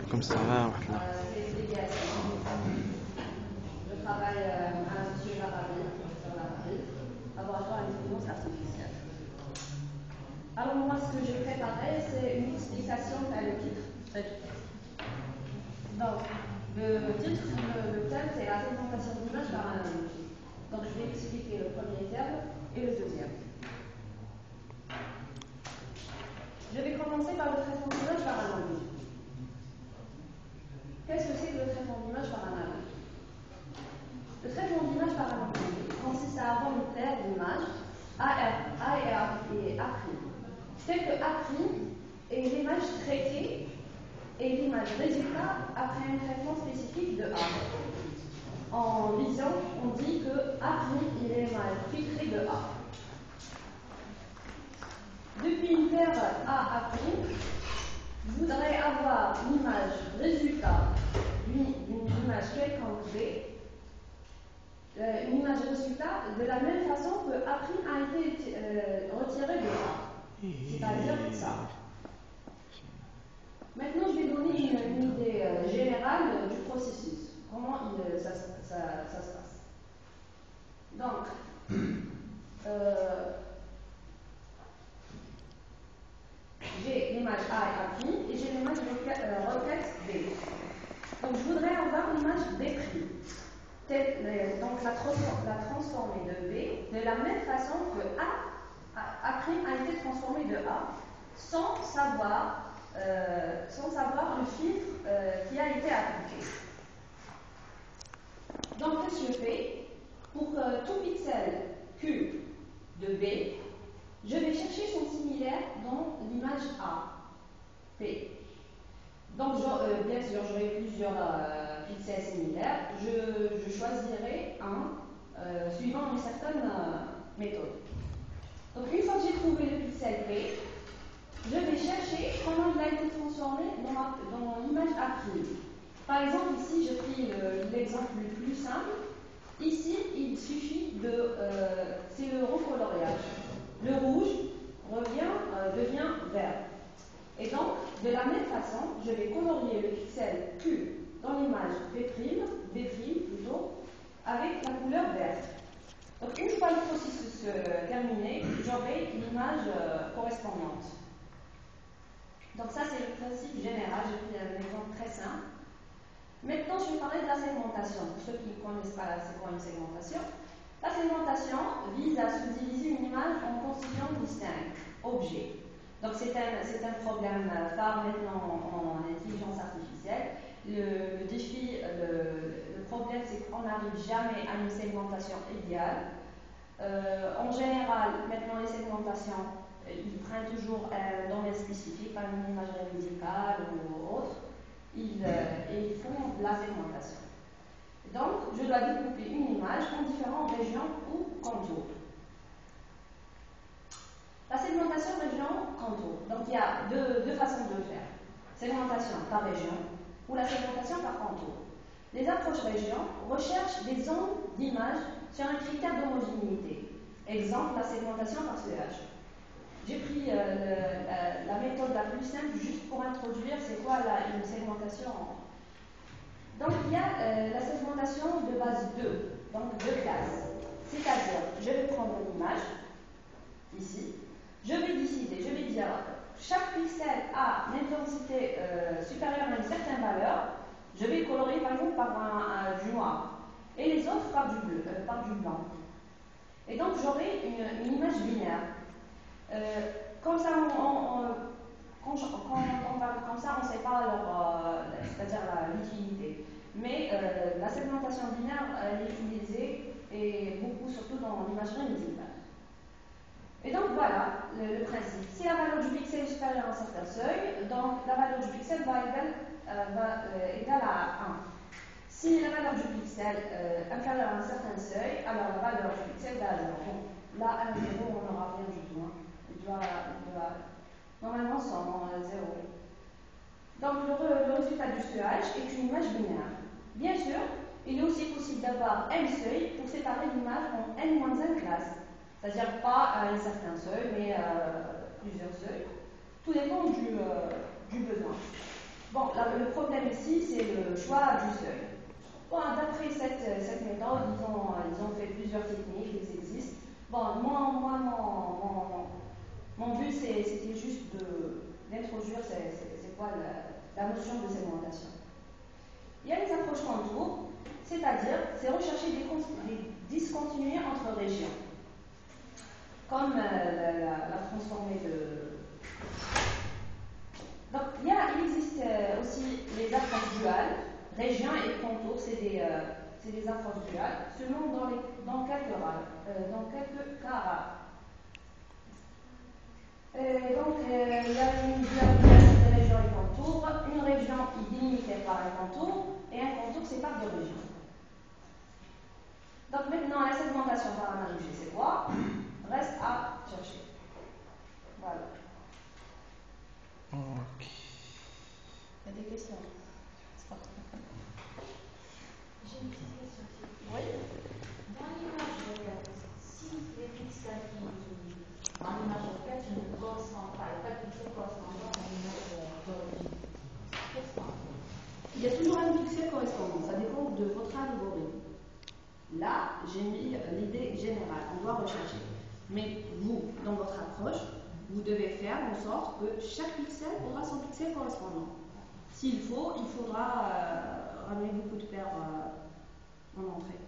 عليكم السلام ورحمة الله. Je travaille à l'Institut Paris, sur la Paris, laboratoire d'intelligence artificielle. Alors moi, ce que j'ai préparé, c'est une explication à le titre. Donc, le titre, le thème, c'est la segmentation d'image par analogie. Donc, je vais expliquer le premier terme et le deuxième. Je vais commencer par le traitement d'image par analogie. Qu'est-ce que c'est que le traitement d'image par analogie? Le traitement d'image par analogie consiste à avoir une paire d'images A et A', telle que A' est l'image traitée et l'image résultat après un traitement spécifique de A. En vision, on dit que A' est l'image filtrée de A. Depuis une paire A', je voudrais avoir l'image résultat d'une image quelconque B, une image résultat de la même façon que A' a été retiré de A, c'est-à-dire ça. Maintenant, je vais donner une idée générale du processus, comment ça se passe. Donc, j'ai l'image A et A' et j'ai l'image requête B. Donc, je voudrais avoir l'image B'. Donc, la transformer de B de la même façon que A' a été transformé de A sans savoir le filtre qui a été appliqué. Donc, qu'est-ce que je fais? Pour tout pixel Q de B, je vais chercher son similaire dans l'image A, P. Donc, bien sûr, j'aurai plusieurs pixels similaires. Je choisirai un suivant une certaine méthode. Donc, une fois que j'ai trouvé le pixel P, je vais chercher comment il a été transformé dans l'image A'. Par exemple, ici, j'ai pris l'exemple le plus simple. Ici, il suffit c'est le recoloriage. Le rouge devient vert. Et donc, de la même façon, je vais colorier le pixel Q dans l'image B' plutôt, avec la couleur verte. Donc, une fois le processus terminé, j'aurai l'image correspondante. Donc, ça, c'est le principe général. J'ai pris un exemple très simple. Maintenant, je vais parler de la segmentation. Pour ceux qui ne connaissent pas c'est quoi une segmentation, la segmentation vise à subdiviser une image en constituants distincts, objets. Donc, c'est un problème phare maintenant en intelligence artificielle. Le défi, le problème, c'est qu'on n'arrive jamais à une segmentation idéale. En général, maintenant, les segmentations, ils prennent toujours un domaine spécifique, par une imagerie médicale ou autre. Ils font de la segmentation. Donc, je dois découper une image en différentes régions ou contours. La segmentation région-contour. Donc, il y a deux façons de le faire. Segmentation par région ou la segmentation par contour. Les approches région recherchent des zones d'image sur un critère d'homogénéité. Exemple, la segmentation par CH. J'ai pris la méthode la plus simple juste pour introduire c'est quoi une segmentation. Donc, il y a la segmentation de base 2, donc deux classes. C'est-à-dire, je vais prendre l'image, ici, je vais dire, chaque pixel a une intensité supérieure à une certaine valeur, je vais colorier par exemple par du noir, et les autres par du blanc. Et donc, j'aurai une image binaire. Comme ça, quand on parle comme ça, on ne sait pas c'est-à-dire l'utilité. Mais la segmentation binaire, elle est utilisée et beaucoup, surtout dans l'imagerie médicale. Et donc voilà le principe. Si la valeur du pixel est supérieure à un certain seuil, donc la valeur du pixel va égale à 1. Si la valeur du pixel est inférieure à un certain seuil, alors la valeur du pixel va à 0. Bon, là, à 0, on n'aura rien du tout. Il doit normalement sans 0. Donc le résultat du seuillage est une image binaire. Bien sûr, il est aussi possible d'avoir n seuils pour séparer l'image en n-1 classes. C'est-à-dire pas à un certain seuil, mais plusieurs seuils. Tout dépend du besoin. Bon, le problème ici, c'est le choix du seuil. Bon, d'après cette méthode, ils ont fait plusieurs techniques, ils existent. Bon, mon but, c'était juste d'introduire c'est quoi la notion de segmentation. Il y a les approches contours, c'est-à-dire, c'est rechercher des discontinués entre régions, comme la transformée de... Donc, il existe aussi les approches duales, région et contour, c'est des approches duales, selon dans quelques cas rares. Donc, il y a une dualisation des régions et contours. Une région est délimitée par un contour et un contour sépare deux régions. Donc, maintenant, la segmentation par analogie, c'est quoi? Reste à chercher. Voilà. Ok. Il y a des questions? J'ai une petite question. Oui. Dans l'image 4, si les pixels dans l'image 4 ne correspondent pas, et pas de pixels correspondant à l'image d'origine, qu'est-ce qu'on fait? Il y a toujours un pixel correspondant, ça dépend de votre algorithme. Là, j'ai mis l'idée générale, on doit rechercher. Mais vous, dans votre approche, vous devez faire en sorte que chaque pixel aura son pixel correspondant. S'il faut, il faudra ramener beaucoup de paires en entrée.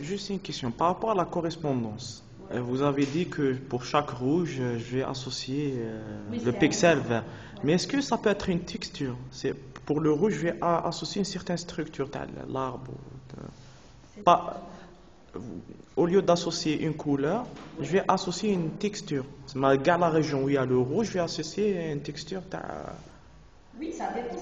Juste une question. Par rapport à la correspondance, vous avez dit que pour chaque rouge, je vais associer le pixel vert. Mais est-ce que ça peut être une texture? Pour le rouge, je vais associer une certaine structure, l'arbre. Au lieu d'associer une couleur, je vais associer une texture. Dans la région où il y a le rouge, je vais associer une texture. Oui, ça dépend.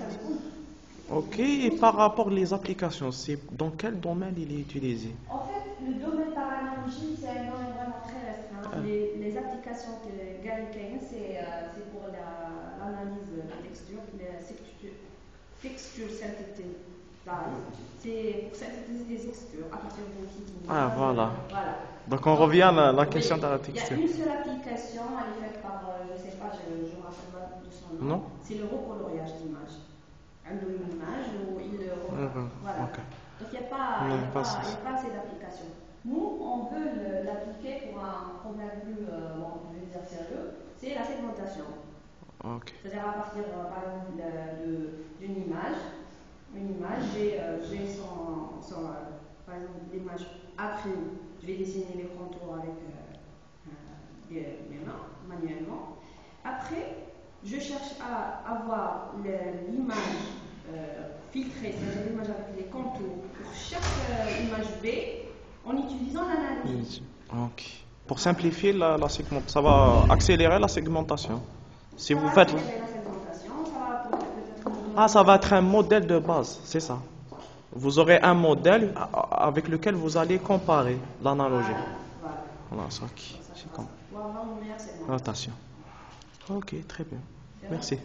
Ok, et par rapport aux applications, c'est dans quel domaine il est utilisé? En fait, le domaine par analogie, c'est un domaine vraiment très restreint. Les applications que Gary Kane, c'est pour l'analyse de texture, les texture synthetic dye. C'est pour synthétiser des textures à partir de petites. Ah, voilà. Voilà. Donc on revient à la question de la texture. Il y a une seule application, elle est faite par, je ne sais pas, je me rappelle pas de son nom. Non? C'est le recoloriage d'image. Une image où il recolore. Voilà. Okay. Donc il n'y a pas assez d'applications. Nous, on veut l'appliquer pour un problème plus, je vais dire sérieux, c'est la segmentation. Okay. C'est-à-dire à partir, par exemple, d'une image, j'ai par exemple, l'image A', je vais dessiner les contours avec mes mains, manuellement. Après, je cherche à avoir l'image filtrée, c'est-à-dire l'image avec les contours pour chaque image B en utilisant l'analyse. Ok. Pour simplifier la segmentation, ça va accélérer la segmentation. Si vous faites. Ça va être un modèle de base, c'est ça. Vous aurez un modèle avec lequel vous allez comparer l'analogie. Voilà, ça qui. C'est comme. Notation. Ok, très bien. Merci.